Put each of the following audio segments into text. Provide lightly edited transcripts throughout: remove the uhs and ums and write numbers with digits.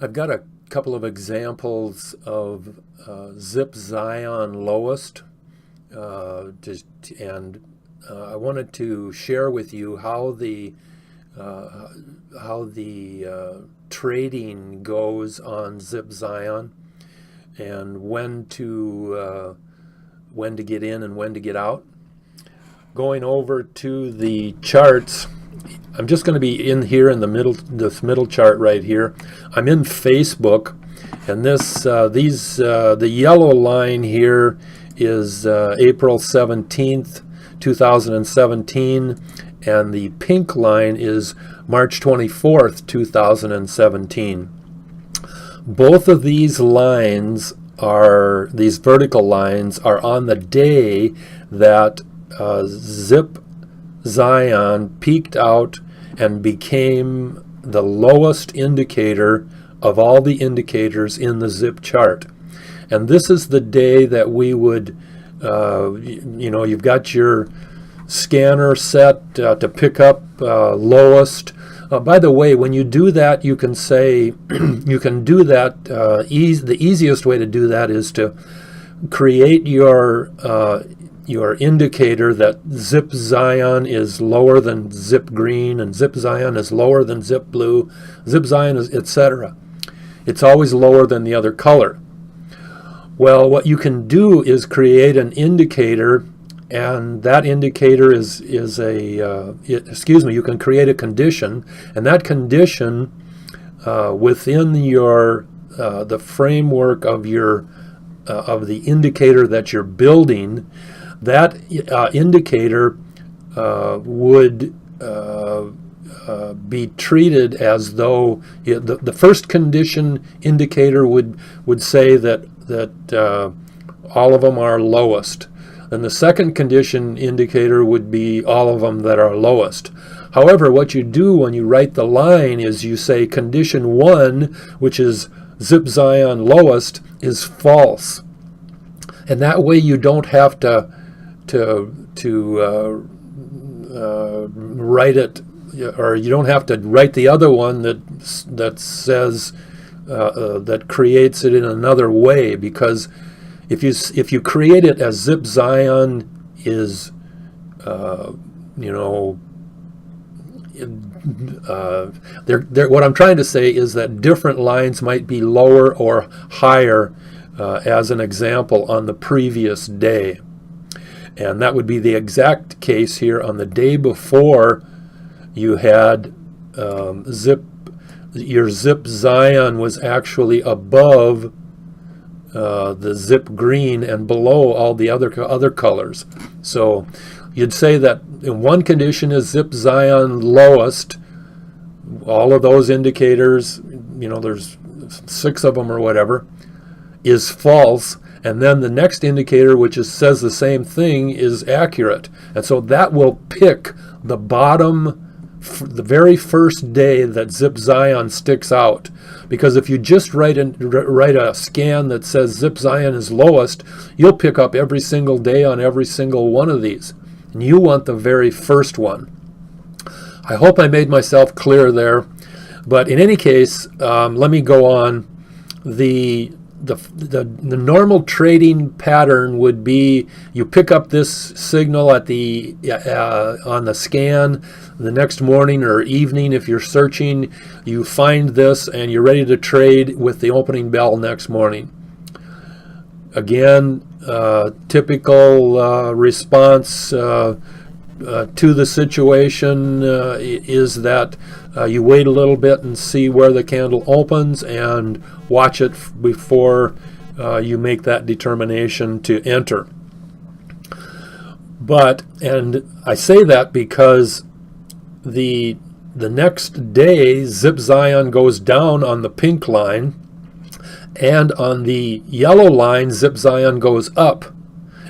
I've got a couple of examples of Zip Cyan Lowest, and I wanted to share with you uh, how the trading goes on Zip Cyan, and when to get in and when to get out. Going over to the charts, I'm just going to be in here in the middle, this middle chart right here. I'm in Facebook, and the yellow line here is April 17th, 2017, and the pink line is March 24th, 2017. Both of these vertical lines are on the day that Zip Cyan peaked out and became the lowest indicator of all the indicators in the Zip chart. And this is the day that we would, you've got your scanner set to pick up lowest. By the way, when you do that, you can say, you can do that, the easiest way to do that is to create your indicator that Zip Cyan is lower than Zip Green and Zip Cyan is lower than Zip Blue, Zip Cyan is etc. It's always lower than the other color. Well, what you can do is create an indicator, and that indicator you can create a condition, and that condition within the framework of the indicator that you're building, that indicator would be treated as though the first condition indicator would say that all of them are lowest, and the second condition indicator would be all of them that are lowest. However, what you do when you write the line is you say condition 1, which is Zip Cyan lowest, is false, and that way you don't have to write it, or you don't have to write the other one that says that creates it in another way, because if you create it as Zip Cyan is what I'm trying to say is that different lines might be lower or higher, as an example, on the previous day. And that would be the exact case here. On the day before, you had your Zip Cyan was actually above the Zip Green and below all the other colors. So you'd say that in one condition is Zip Cyan lowest. All of those indicators, there's 6 of them or whatever, is false. And then the next indicator, which says the same thing, is accurate. And so that will pick the the very first day that Zip Cyan sticks out. Because if you just write a scan that says Zip Cyan is lowest, you'll pick up every single day on every single one of these. And you want the very first one. I hope I made myself clear there. But in any case, let me go on. The normal trading pattern would be you pick up this signal at on the scan the next morning or evening. If you're searching, you find this and you're ready to trade with the opening bell next morning. Again, typical response to the situation is that you wait a little bit and see where the candle opens and watch it before you make that determination to enter. And I say that because the next day Zip Cyan goes down on the pink line, and on the yellow line Zip Cyan goes up.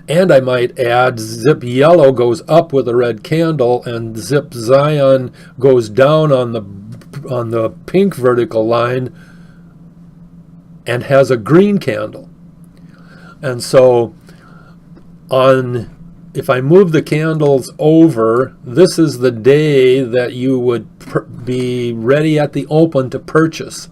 And I might add, Zip Yellow goes up with a red candle, and Zip Cyan goes down on the pink vertical line and has a green candle. And so on if I move the candles over, this is the day that you would be ready at the open to purchase.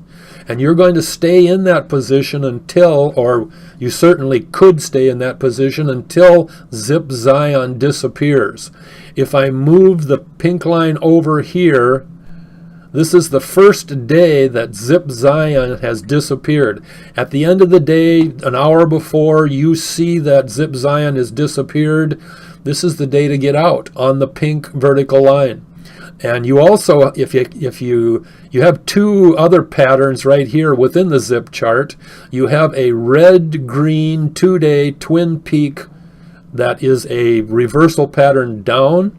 And you're going to stay in that position until, or you certainly could stay in that position until Zip Cyan disappears. If I move the pink line over here, this is the first day that Zip Cyan has disappeared. At the end of the day, an hour before you see that Zip Cyan has disappeared, this is the day to get out on the pink vertical line. And you also, if you have two other patterns right here within the zip chart. You have a red-green 2-day twin peak that is a reversal pattern down.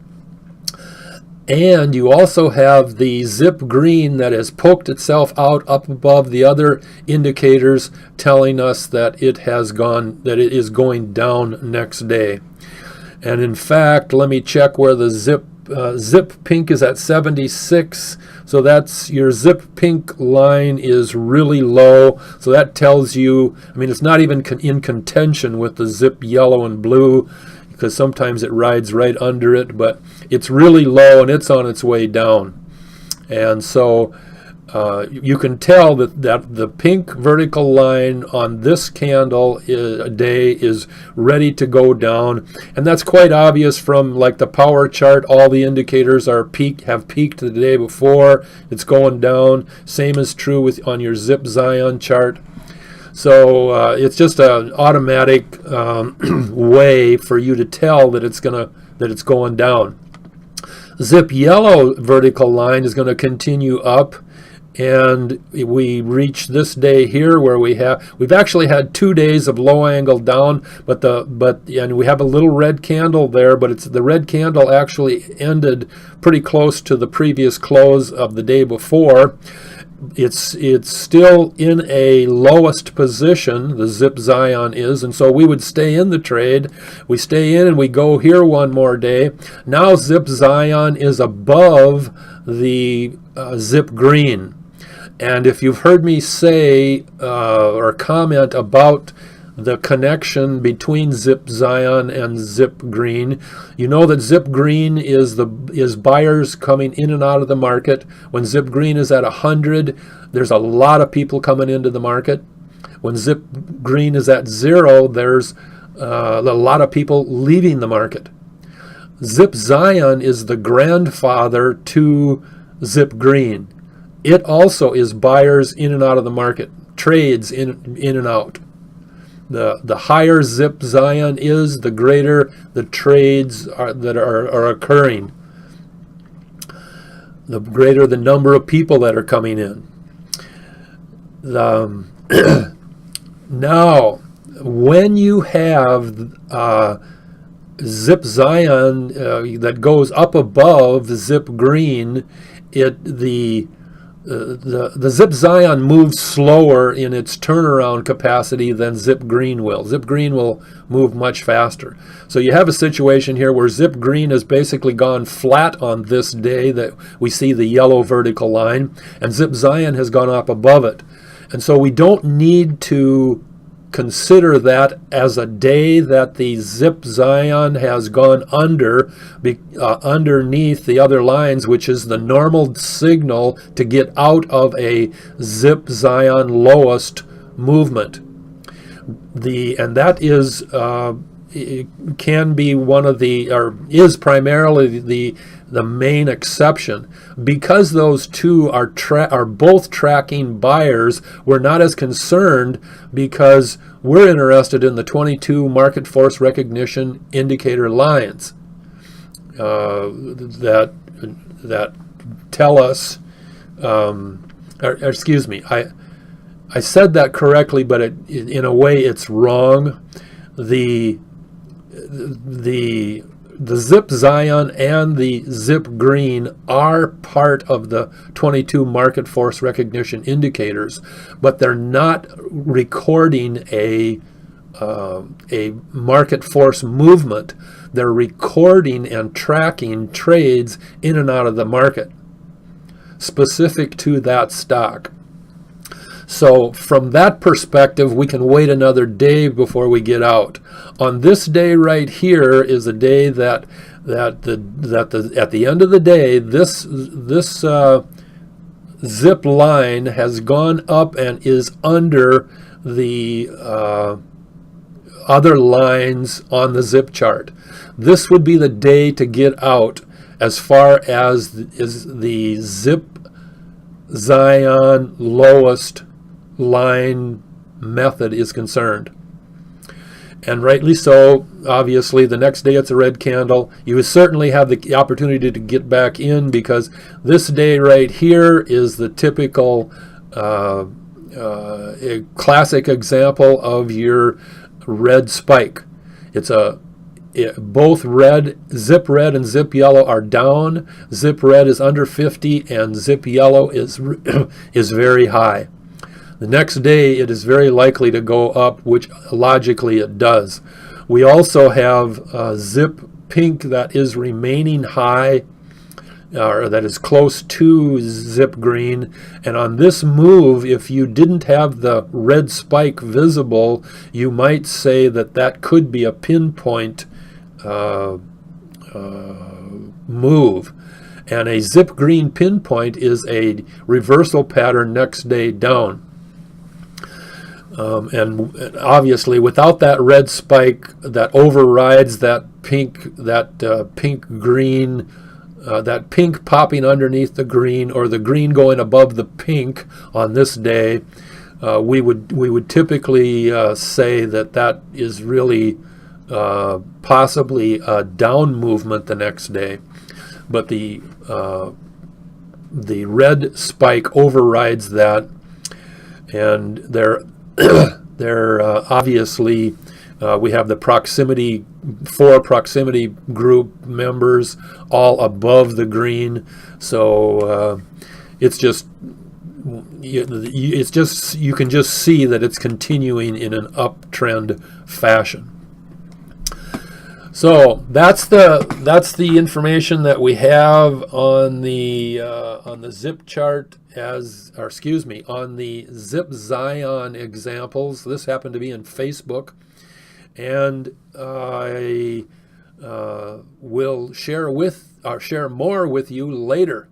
And you also have the zip green that has poked itself out up above the other indicators, telling us that it is going down next day. And in fact, let me check where the zip pink is at 76. So that's your zip pink line is really low. So that tells you, I mean, it's not even in contention with the zip yellow and blue, because sometimes it rides right under it, but it's really low and it's on its way down. And so you can tell that the pink vertical line on this candle day is ready to go down, and that's quite obvious from like the power chart. All the indicators have peaked the day before. It's going down. Same is true on your Zip Cyan chart. So it's just an automatic way for you to tell that it's going down. Zip yellow vertical line is going to continue up, and we reach this day here where we've actually had 2 days of low angle down, and we have a little red candle there, but the red candle actually ended pretty close to the previous close of the day before. It's still in a lowest position, the Zip Cyan is, and so we would stay in the trade. We stay in and we go here one more day. Now Zip Cyan is above the Zip green. And if you've heard me say or comment about the connection between Zip Cyan and Zip green, you know that Zip green is buyers coming in and out of the market. When Zip green is at 100, there's a lot of people coming into the market. When Zip green is at 0, there's a lot of people leaving the market. Zip Cyan is the grandfather to Zip green. It also is buyers in and out of the market, trades in and out. The higher Zip Cyan is, the greater the trades that are occurring, the greater the number of people that are coming in. Now, when you have Zip Cyan that goes up above the Zip green, the Zip Cyan moves slower in its turnaround capacity than Zip green will. Zip green will move much faster. So you have a situation here where Zip green has basically gone flat on this day that we see the yellow vertical line, and Zip Cyan has gone up above it. And so we don't need to consider that as a day that the Zip Cyan has gone underneath the other lines, which is the normal signal to get out of a Zip Cyan lowest movement. And that is can be one of the, or is primarily the main exception. Because those two are both tracking buyers, we're not as concerned, because we're interested in the 22 market force recognition indicator lines that tell us, excuse me, I said that correctly, but in a way it's wrong. The Zip Cyan and the Zip green are part of the 22 market force recognition indicators, but they're not recording a market force movement. They're recording and tracking trades in and out of the market specific to that stock. So from that perspective, we can wait another day before we get out. On this day right here is a day that at the end of the day, this zip line has gone up and is under the other lines on the zip chart. This would be the day to get out as far as the zip Cyan Lowest line method is concerned. And rightly so. Obviously, the next day it's a red candle. You certainly have the opportunity to get back in, because this day right here is the typical a classic example of your red spike. Both zip red and zip yellow are down. Zip red is under 50 and zip yellow is is very high. The next day it is very likely to go up, which logically it does. We also have zip pink that is remaining high, or that is close to zip green. And on this move, if you didn't have the red spike visible, you might say that that could be a pinpoint move. And a zip green pinpoint is a reversal pattern next day down. And obviously, without that red spike that overrides that pink green, that pink popping underneath the green, or the green going above the pink on this day, we would typically say that is really possibly a down movement the next day. But the red spike overrides that, and they're obviously we have the four proximity group members all above the green. So you can just see that it's continuing in an uptrend fashion. So that's the information that we have on the zip chart on the zip Cyan examples. This happened to be in Facebook, and I will share more with you later.